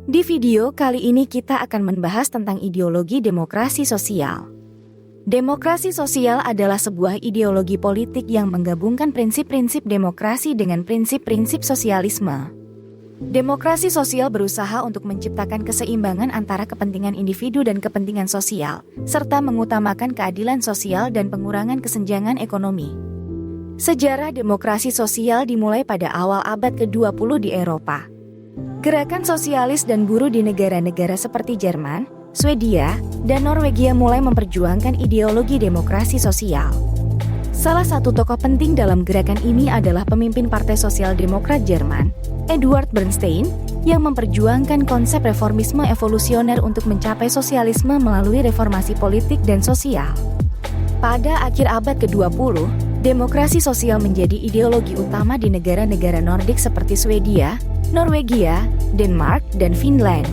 Di video kali ini kita akan membahas tentang ideologi demokrasi sosial. Demokrasi sosial adalah sebuah ideologi politik yang menggabungkan prinsip-prinsip demokrasi dengan prinsip-prinsip sosialisme. Demokrasi sosial berusaha untuk menciptakan keseimbangan antara kepentingan individu dan kepentingan sosial, serta mengutamakan keadilan sosial dan pengurangan kesenjangan ekonomi. Sejarah demokrasi sosial dimulai pada awal abad ke-20 di Eropa. Gerakan sosialis dan buruh di negara-negara seperti Jerman, Swedia, dan Norwegia mulai memperjuangkan ideologi demokrasi sosial. Salah satu tokoh penting dalam gerakan ini adalah pemimpin Partai Sosial Demokrat Jerman, Eduard Bernstein, yang memperjuangkan konsep reformisme evolusioner untuk mencapai sosialisme melalui reformasi politik dan sosial. Pada akhir abad ke-20, demokrasi sosial menjadi ideologi utama di negara-negara Nordik seperti Swedia, Norwegia, Denmark, dan Finland.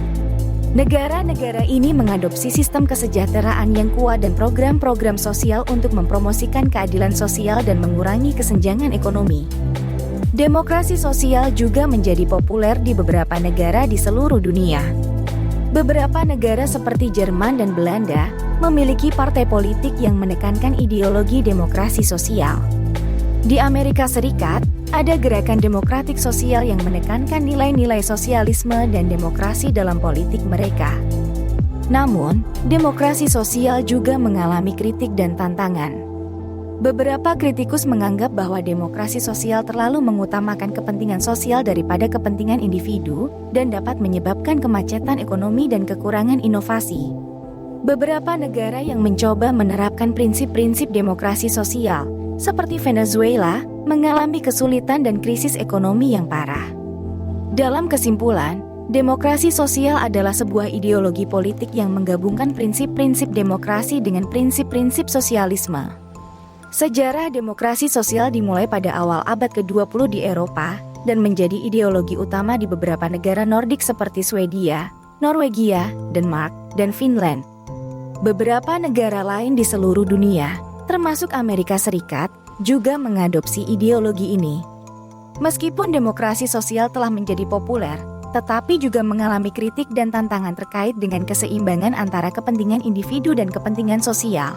Negara-negara ini mengadopsi sistem kesejahteraan yang kuat dan program-program sosial untuk mempromosikan keadilan sosial dan mengurangi kesenjangan ekonomi. Demokrasi sosial juga menjadi populer di beberapa negara di seluruh dunia. Beberapa negara seperti Jerman dan Belanda memiliki partai politik yang menekankan ideologi demokrasi sosial. Di Amerika Serikat, ada gerakan demokratik sosial yang menekankan nilai-nilai sosialisme dan demokrasi dalam politik mereka. Namun, demokrasi sosial juga mengalami kritik dan tantangan. Beberapa kritikus menganggap bahwa demokrasi sosial terlalu mengutamakan kepentingan sosial daripada kepentingan individu dan dapat menyebabkan kemacetan ekonomi dan kekurangan inovasi. Beberapa negara yang mencoba menerapkan prinsip-prinsip demokrasi sosial, seperti Venezuela, mengalami kesulitan dan krisis ekonomi yang parah. Dalam kesimpulan, demokrasi sosial adalah sebuah ideologi politik yang menggabungkan prinsip-prinsip demokrasi dengan prinsip-prinsip sosialisme. Sejarah demokrasi sosial dimulai pada awal abad ke-20 di Eropa dan menjadi ideologi utama di beberapa negara Nordik seperti Swedia, Norwegia, Denmark, dan Finland. Beberapa negara lain di seluruh dunia, termasuk Amerika Serikat, juga mengadopsi ideologi ini. Meskipun demokrasi sosial telah menjadi populer, tetapi juga mengalami kritik dan tantangan terkait dengan keseimbangan antara kepentingan individu dan kepentingan sosial.